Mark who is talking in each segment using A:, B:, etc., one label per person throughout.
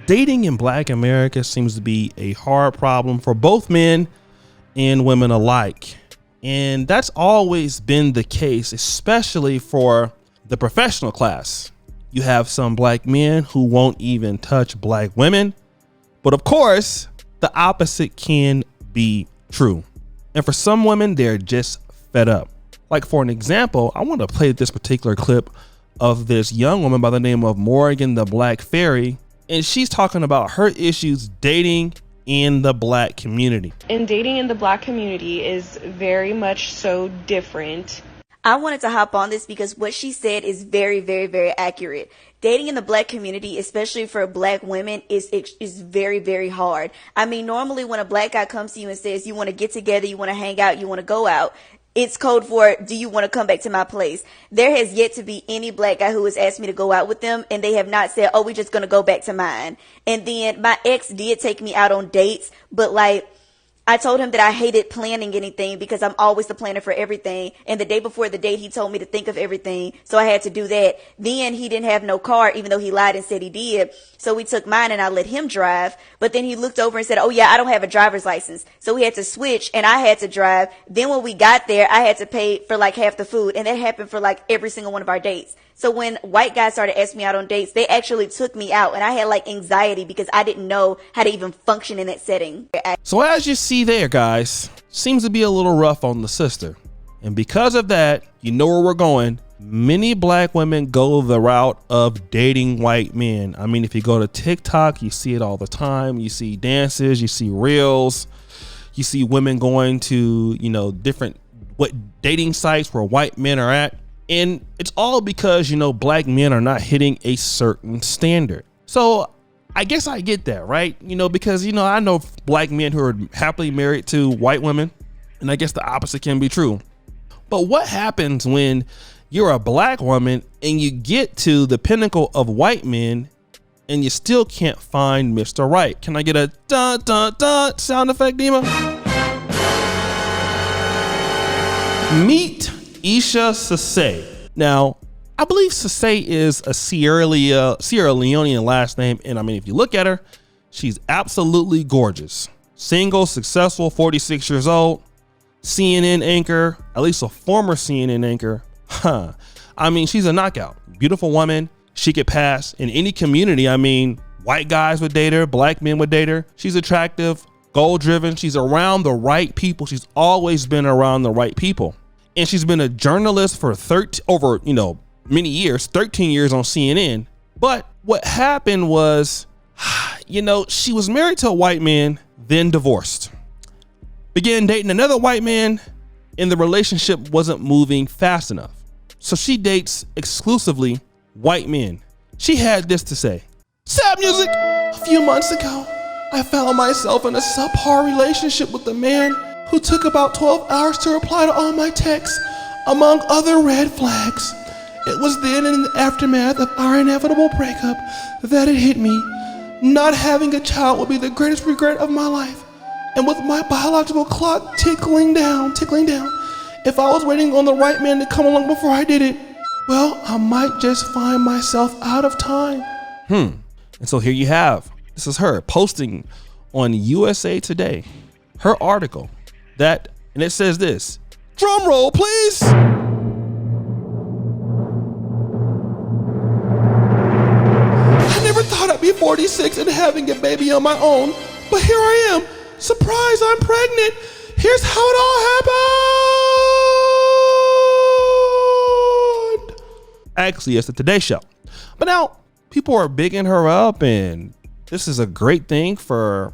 A: Dating in Black America seems to be a hard problem for both men and women alike. And that's always been the case, especially for the professional class. You have some Black men who won't even touch Black women. But of course, the opposite can be true. And for some women, they're just fed up. Like for an example, I want to play this particular clip of this young woman by the name of Morgan the Black Fairy. And she's talking about her issues dating in the Black community.
B: And dating in the Black community is very much so different.
C: I wanted to hop on this because what she said is very, very, very accurate. Dating in the Black community, especially for Black women, is very, very hard. I mean, normally when a Black guy comes to you and says you want to get together, you want to hang out, you want to go out, it's code for, do you want to come back to my place? There has yet to be any Black guy who has asked me to go out with them, and they have not said, oh, we're just going to go back to mine. And then my ex did take me out on dates, but like, I told him that I hated planning anything because I'm always the planner for everything. And the day before the date, he told me to think of everything. So I had to do that. Then he didn't have no car, even though he lied and said he did. So we took mine and I let him drive. But then he looked over and said, oh yeah, I don't have a driver's license. So we had to switch and I had to drive. Then when we got there, I had to pay for like half the food. And that happened for like every single one of our dates. So when white guys started asking me out on dates, they actually took me out, and I had like anxiety because I didn't know how to even function in that setting.
A: So as you see there, guys, seems to be a little rough on the sister. And because of that, you know where we're going. Many Black women go the route of dating white men. I mean, if you go to TikTok, you see it all the time. You see dances, you see reels, you see women going to, different dating sites where white men are at. And it's all because, Black men are not hitting a certain standard. So I guess I get that, right? Because, I know Black men who are happily married to white women, and I guess the opposite can be true. But what happens when you're a Black woman and you get to the pinnacle of white men and you still can't find Mr. Right? Can I get a dun dun dun sound effect, Dima? Meet Isha Sesay. Now, I believe Sesay is a Sierra Leonean last name. And I mean, if you look at her, she's absolutely gorgeous. Single, successful, 46 years old, CNN anchor, at least a former CNN anchor. I mean, she's a knockout. Beautiful woman. She could pass in any community. I mean, white guys would date her, Black men would date her. She's attractive, goal driven. She's around the right people. She's always been around the right people. And she's been a journalist for many years, 13 years on CNN. But what happened was, she was married to a white man, then divorced. Began dating another white man, and the relationship wasn't moving fast enough. So she dates exclusively white men. She had this to say. Sad music. A few months ago, I found myself in a subpar relationship with a man who took about 12 hours to reply to all my texts, among other red flags. It was then in the aftermath of our inevitable breakup that it hit me. Not having a child would be the greatest regret of my life. And with my biological clock tickling down, if I was waiting on the right man to come along before I did it, well, I might just find myself out of time. And so here you have, this is her posting on USA Today, her article. And it says this, drum roll, please. I never thought I'd be 46 and having a baby on my own, but here I am. Surprise, I'm pregnant. Here's how it all happened. Actually, it's the Today Show. But now people are bigging her up, and this is a great thing for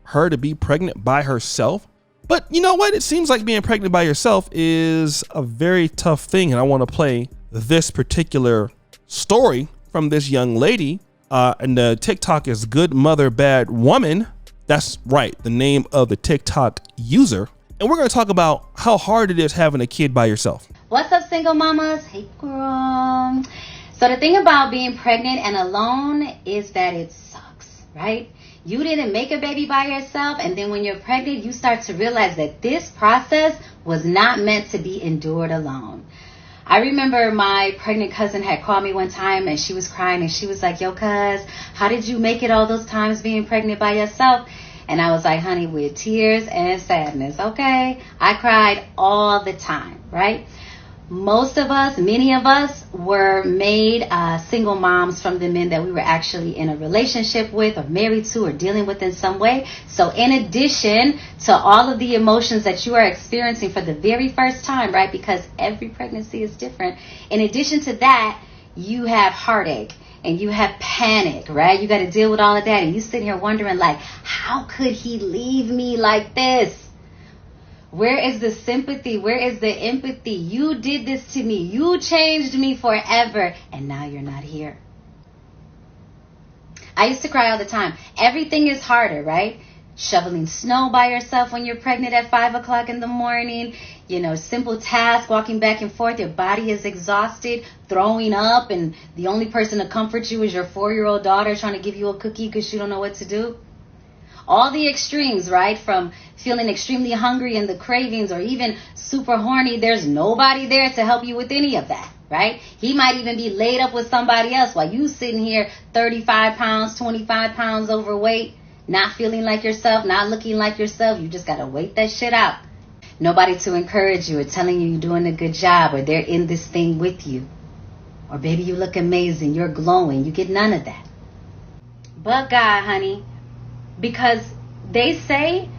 A: her to be pregnant by herself. But you know what? It seems like being pregnant by yourself is a very tough thing. And I want to play this particular story from this young lady. And the TikTok is Good Mother, Bad Woman. That's right, the name of the TikTok user. And we're going to talk about how hard it is having a kid by yourself.
D: What's up, single mamas? Hey, girl. So the thing about being pregnant and alone is that it sucks, right? You didn't make a baby by yourself, and then when you're pregnant, you start to realize that this process was not meant to be endured alone. I remember my pregnant cousin had called me one time and she was crying and she was like, yo, cuz, how did you make it all those times being pregnant by yourself? And I was like, honey, with tears and sadness, okay? I cried all the time, right? Most of us, many of us were made single moms from the men that we were actually in a relationship with or married to or dealing with in some way. So in addition to all of the emotions that you are experiencing for the very first time, right, because every pregnancy is different, in addition to that, you have heartache and you have panic, right? You got to deal with all of that. And you sitting here wondering, like, how could he leave me like this? Where is the sympathy? Where is the empathy? You did this to me. You changed me forever. And now you're not here. I used to cry all the time. Everything is harder, right? Shoveling snow by yourself when you're pregnant at 5 o'clock in the morning. You know, simple tasks, walking back and forth. Your body is exhausted, throwing up. And the only person to comfort you is your 4-year-old daughter trying to give you a cookie because she don't know what to do. All the extremes, right? From feeling extremely hungry and the cravings or even super horny. There's nobody there to help you with any of that, right? He might even be laid up with somebody else while you sitting here 35 pounds, 25 pounds overweight, not feeling like yourself, not looking like yourself. You just got to wait that shit out. Nobody to encourage you or telling you you're doing a good job or they're in this thing with you. Or baby, you look amazing. You're glowing. You get none of that. But God, honey. Because they say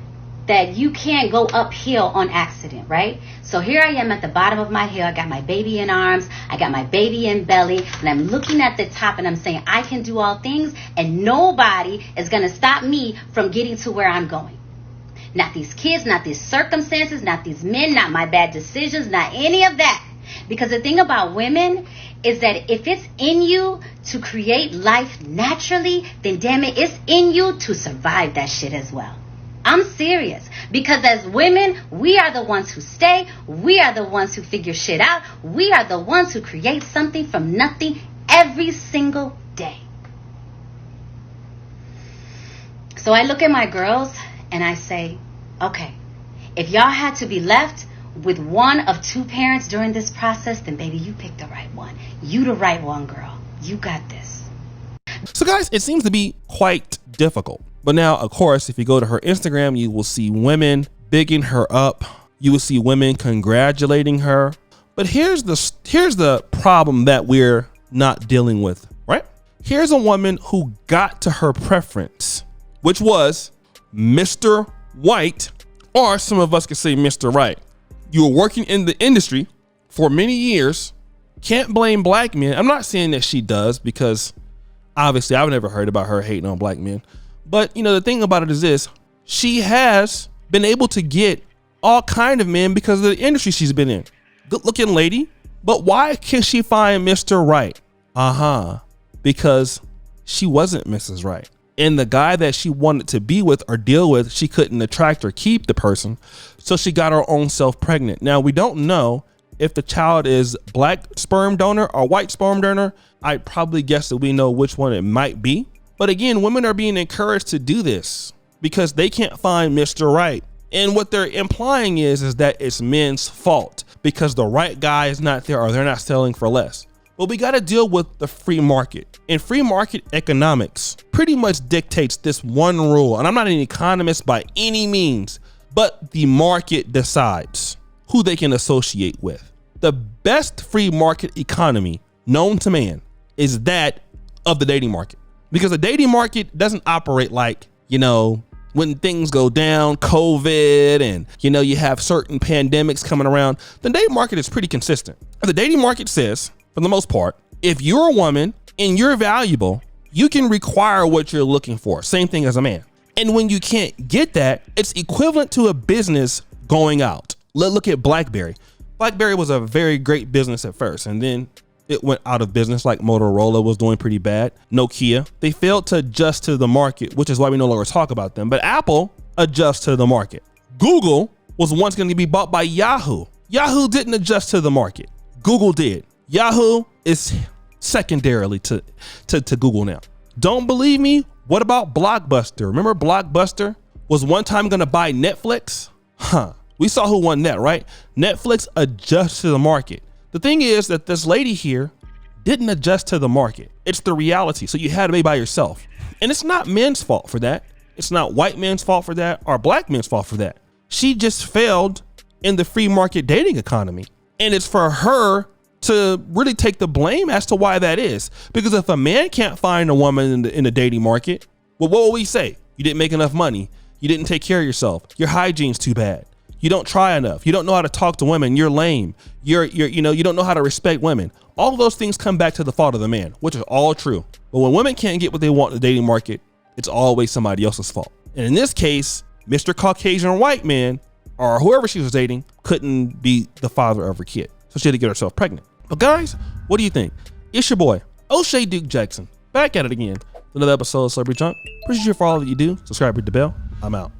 D: that you can't go uphill on accident, right? So here I am at the bottom of my hill. I got my baby in arms. I got my baby in belly. And I'm looking at the top and I'm saying, I can do all things and nobody is going to stop me from getting to where I'm going. Not these kids, not these circumstances, not these men, not my bad decisions, not any of that. Because the thing about women is that if it's in you to create life naturally, then damn it, it's in you to survive that shit as well. I'm serious. Because as women, we are the ones who stay. We are the ones who figure shit out. We are the ones who create something from nothing every single day. So I look at my girls and I say, okay, if y'all had to be left with one of two parents during this process, then baby, you picked the right one. You the right one, girl. You got this.
A: So guys, it seems to be quite difficult. But now, of course, if you go to her Instagram, you will see women bigging her up. You will see women congratulating her. But here's the problem that we're not dealing with, right? Here's a woman who got to her preference, which was Mr. White, or some of us could say Mr. Right. You were working in the industry for many years. Can't blame black men. I'm not saying that she does, because obviously I've never heard about her hating on black men. But you know, the thing about it is this: she has been able to get all kind of men because of the industry she's been in. Good looking lady. But why can she find Mr. Right? Because she wasn't Mrs. Right. And the guy that she wanted to be with or deal with, she couldn't attract or keep the person. So she got her own self pregnant. Now, we don't know if the child is black sperm donor or white sperm donor. I'd probably guess that we know which one it might be. But again, women are being encouraged to do this because they can't find Mr. Right. And what they're implying is that it's men's fault because the right guy is not there or they're not selling for less. Well, we got to deal with the free market. And free market economics pretty much dictates this one rule. And I'm not an economist by any means, but the market decides who they can associate with. The best free market economy known to man is that of the dating market. Because the dating market doesn't operate like, you know, when things go down, COVID, and, you know, you have certain pandemics coming around. The dating market is pretty consistent. The dating market says, for the most part, if you're a woman and you're valuable, you can require what you're looking for. Same thing as a man. And when you can't get that, it's equivalent to a business going out. Let's look at BlackBerry. BlackBerry was a very great business at first, and then it went out of business, like Motorola was doing pretty bad. Nokia, they failed to adjust to the market, which is why we no longer talk about them. But Apple adjusts to the market. Google was once going to be bought by Yahoo. Yahoo didn't adjust to the market. Google did. Yahoo is secondarily to Google now. Don't believe me? What about Blockbuster? Remember Blockbuster was one time going to buy Netflix? We saw who won that, right? Netflix adjusts to the market. The thing is that this lady here didn't adjust to the market. It's the reality. So you had to be by yourself. And it's not men's fault for that. It's not white men's fault for that or black men's fault for that. She just failed in the free market dating economy. And it's for her to really take the blame as to why that is. Because if a man can't find a woman in the dating market, well, what will we say? You didn't make enough money. You didn't take care of yourself. Your hygiene's too bad. You don't try enough. You don't know how to talk to women. You're lame. You don't know how to respect women. All of those things come back to the fault of the man, which is all true. But when women can't get what they want in the dating market, it's always somebody else's fault. And in this case, Mr. Caucasian white man or whoever she was dating couldn't be the father of her kid. So she had to get herself pregnant. But guys, what do you think? It's your boy, O'Shea Duke Jackson, back at it again. Another episode of Celebrity Junk. Appreciate you for all that you do. Subscribe, hit the bell. I'm out.